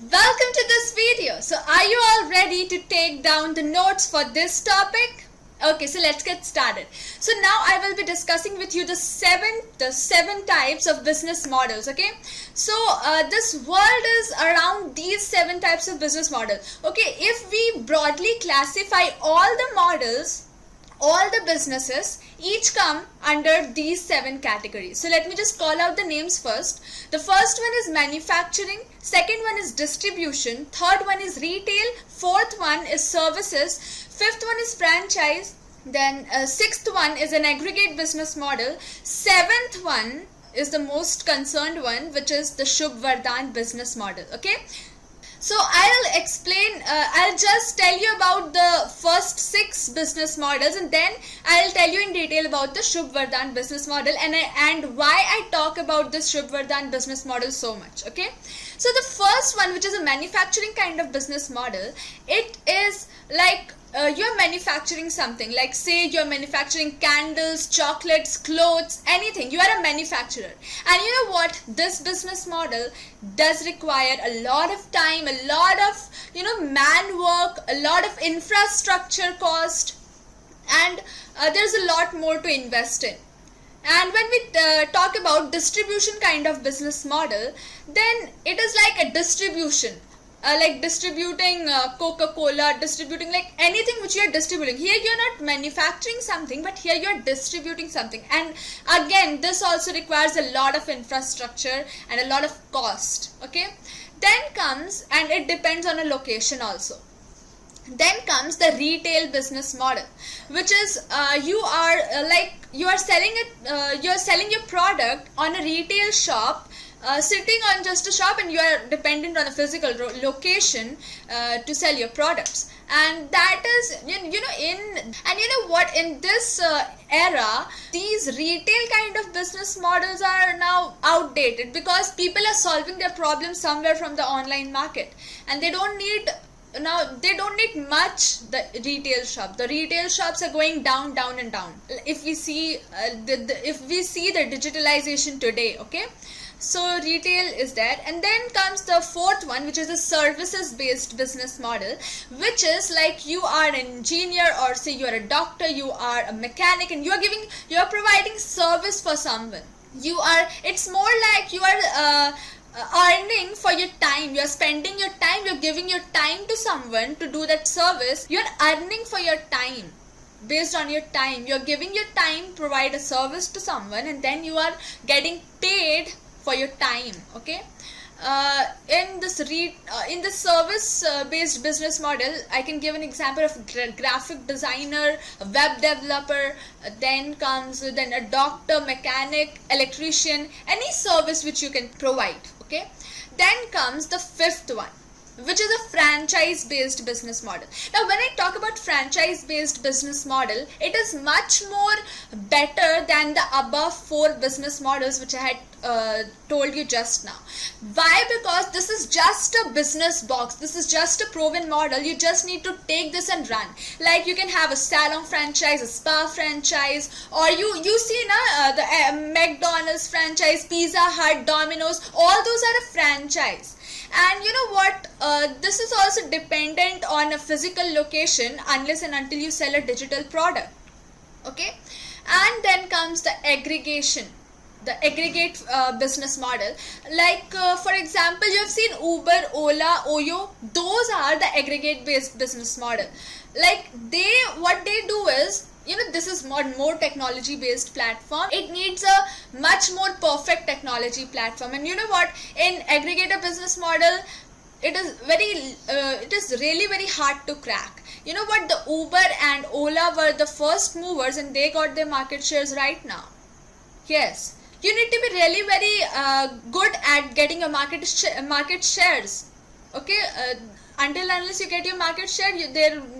Welcome to this video. So are you all ready to take down the notes for this topic? Okay, so let's get started. So now I will be discussing with you the seven types of business models. Okay, so this world is around these 7 types of business models. Okay, if we broadly classify all the models, all the businesses, each come under these 7 categories. So let me just call out the names first. The first one is manufacturing, second one is distribution, third one is retail, fourth one is services, fifth one is franchise, then sixth one is an aggregate business model, seventh one is the most concerned one, which is the Shubhvardan business model. Okay, so I'll explain, I'll just tell you about the first 6 business models, and then I'll tell you in detail about the Shubhvardan business model and why I talk about this Shubhvardan business model so much. Okay, so the first one, which is a manufacturing kind of business model, it is like you're manufacturing something, like say you're manufacturing candles, chocolates, clothes, anything. You are a manufacturer, and you know what, this business model does require a lot of time, a lot of man work, a lot of infrastructure cost, and there's a lot more to invest in. And when we talk about distribution kind of business model, then it is like a distribution, like distributing Coca-Cola, distributing like anything which you are distributing. Here you are not manufacturing something, but here you are distributing something. And again, this also requires a lot of infrastructure and a lot of cost. Okay, then comes, and it depends on a location also. Then comes the retail business model, which is you are selling it, you're selling your product on a retail shop, sitting on just a shop, and you are dependent on a physical location to sell your products. And that is in this era, these retail kind of business models are now outdated, because people are solving their problems somewhere from the online market, and they don't need much the retail shop. The retail shops are going down and down. If we see the digitalization today. Okay, so retail is there. And then comes the fourth one, which is a services based business model, which is like you are an engineer, or say you are a doctor, you are a mechanic, and you are providing service for someone. It's more like you are earning for your time. You're spending your time, you're giving your time to someone to do that service. You're earning for your time. Based on your time, you're giving your time, provide a service to someone, and then you are getting paid for your time. Okay, in the service based business model, I can give an example of graphic designer, a web developer, then a doctor, mechanic, electrician, any service which you can provide. Okay, then comes the fifth one, which is a franchise based business model. Now when I talk about franchise based business model, it is much more better than the above 4 business models which I had told you just now. Why? Because this is just a business box, this is just a proven model. You just need to take this and run. Like you can have a salon franchise, a spa franchise, or you see the McDonald's franchise, Pizza Hut, Domino's, all those are a franchise. And you know what, this is also dependent on a physical location, unless and until you sell a digital product. Okay, and then comes the aggregate business model. Like for example, you have seen Uber, Ola, Oyo. Those are the aggregate based business model. Like what they do is, this is more technology based platform. It needs a much more perfect technology platform. And you know what, in aggregator business model, it is really very hard to crack. You know what, the Uber and Ola were the first movers, and they got their market shares right now. Yes, you need to be really very good at getting your market shares. Okay, unless you get your market share,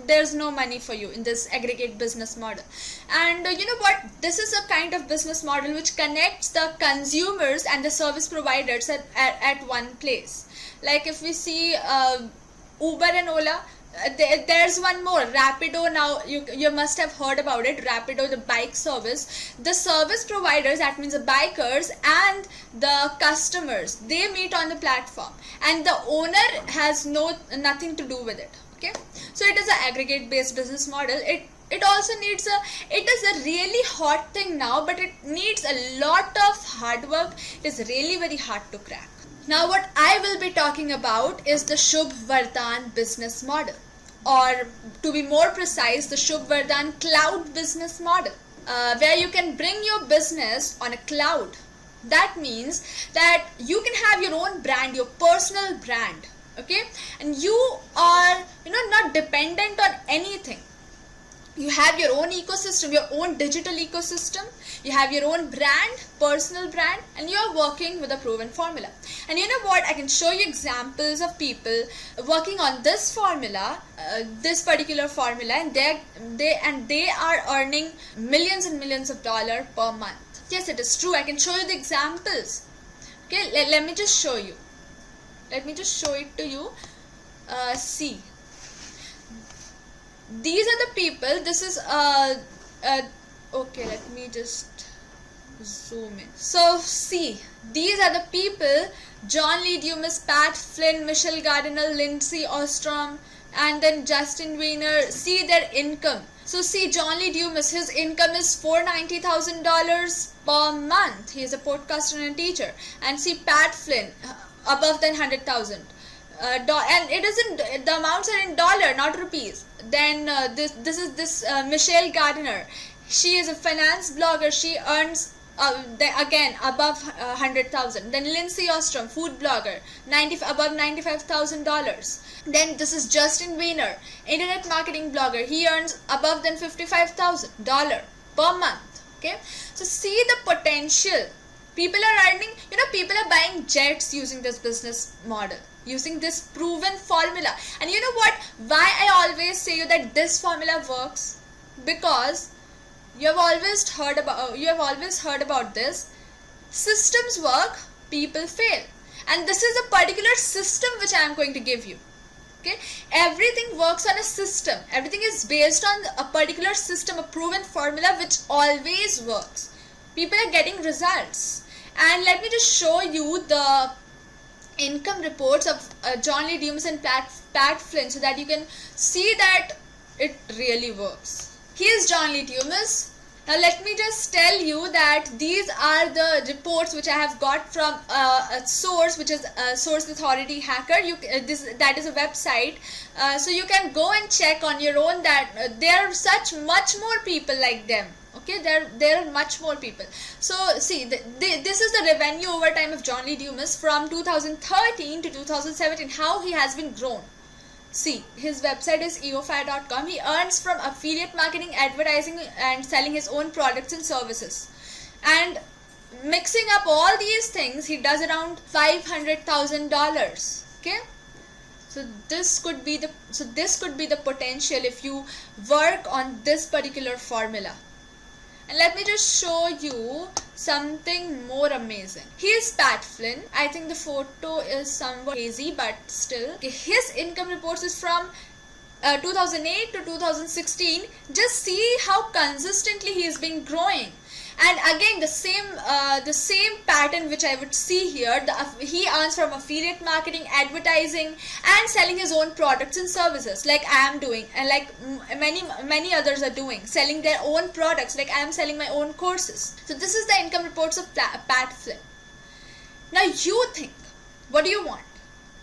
there's no money for you in this aggregate business model. And you know what, this is a kind of business model which connects the consumers and the service providers at one place. Like if we see Uber and Ola, there's one more, Rapido. Now you must have heard about it. Rapido, the bike service. The service providers, that means the bikers and the customers, they meet on the platform, and the owner has nothing to do with it. Okay, so it is an aggregate based business model. It also needs it is a really hot thing now, but it needs a lot of hard work. It is really very hard to crack. Now what I will be talking about is the Shubhvardan business model, or to be more precise, the Shubhvardan cloud business model, where you can bring your business on a cloud. That means that you can have your own brand, your personal brand, okay, and you are not dependent on anything. You have your own ecosystem, your own digital ecosystem. You have your own brand, personal brand, and you are working with a proven formula. And you know what? I can show you examples of people working on this formula, this particular formula, and they are earning millions and millions of dollars per month. Yes, it is true. I can show you the examples. Okay, let me just show you. Let me just show it to you. See. These are the people. This is okay, let me just zoom in. So see, these are the people: John Lee Dumas, Pat Flynn, Michelle Gardner, Lindsay Ostrom, and then Justin Wiener. See their income. So see, John Lee Dumas, his income is $490,000 per month. He is a podcaster and a teacher. And see Pat Flynn, above than 100,000. And it isn't, the amounts are in dollar, not rupees. Then this is Michelle Gardner. She is a finance blogger. She earns again above 100,000. Then Lindsay Ostrom, food blogger, above $95,000. Then this is Justin Wiener, internet marketing blogger. He earns above than $55,000 per month. Okay, so see the potential. People are earning, people are buying jets using this business model, using this proven formula. And you know what? Why I always say you that this formula works? Because you have always heard about this. Systems work, people fail. And this is a particular system which I am going to give you. Okay? Everything works on a system. Everything is based on a particular system, a proven formula which always works. People are getting results. And let me just show you the income reports of John Lee Dumas and Pat Flynn, so that you can see that it really works. Here's John Lee Dumas. Now let me just tell you that these are the reports which I have got from a source, which is a Source Authority Hacker. That is a website, so you can go and check on your own that there are much more people like them. Okay, there are much more people. So see, this is the revenue over time of John Lee Dumas from 2013 to 2017, how he has been grown. See, his website is eofire.com. He earns from affiliate marketing, advertising, and selling his own products and services. And mixing up all these things, he does around $500,000. Okay, so this could be the potential if you work on this particular formula. And let me just show you something more amazing. Here's Pat Flynn. I think the photo is somewhat hazy, but still. Okay, his income reports is from 2008 to 2016. Just see how consistently he has been growing. And again, the same pattern which I would see here. He earns from affiliate marketing, advertising, and selling his own products and services, like I am doing, and like many others are doing, selling their own products, like I am selling my own courses. So this is the income reports of Pat Flynn. Now you think, what do you want?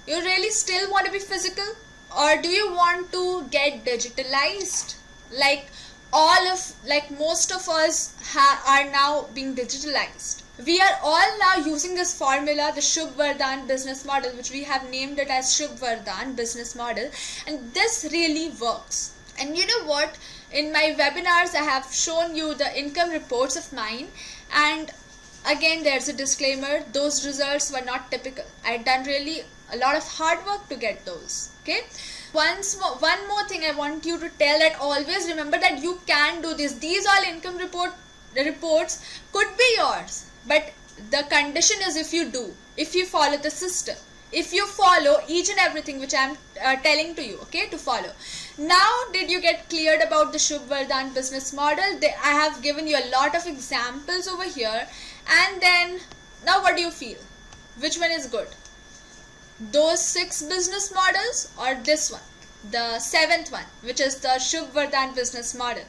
You really still want to be physical, or do you want to get digitalized? Most of us are now being digitalized. We are all now using this formula, the Shubhvardan business model, which we have named it as Shubhvardan business model, and this really works. And you know what? In my webinars, I have shown you the income reports of mine, and again, there's a disclaimer: those results were not typical. I had done really a lot of hard work to get those. Okay. One more thing I want you to tell, that always remember that you can do this. These all income reports could be yours, but the condition is if you follow the system. if you follow each and everything which I am telling to you, okay, to follow. Now, did you get cleared about the Shubhvardan business model? I have given you a lot of examples over here, and then now what do you feel? Which one is good? Those 6 business models or this one, the 7th one, which is the Shubhvardan business model?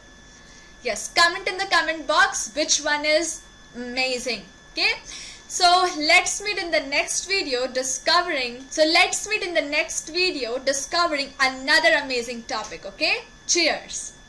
Yes, comment in the comment box which one is amazing. Okay, so let's meet in the next video discovering another amazing topic. Okay, cheers.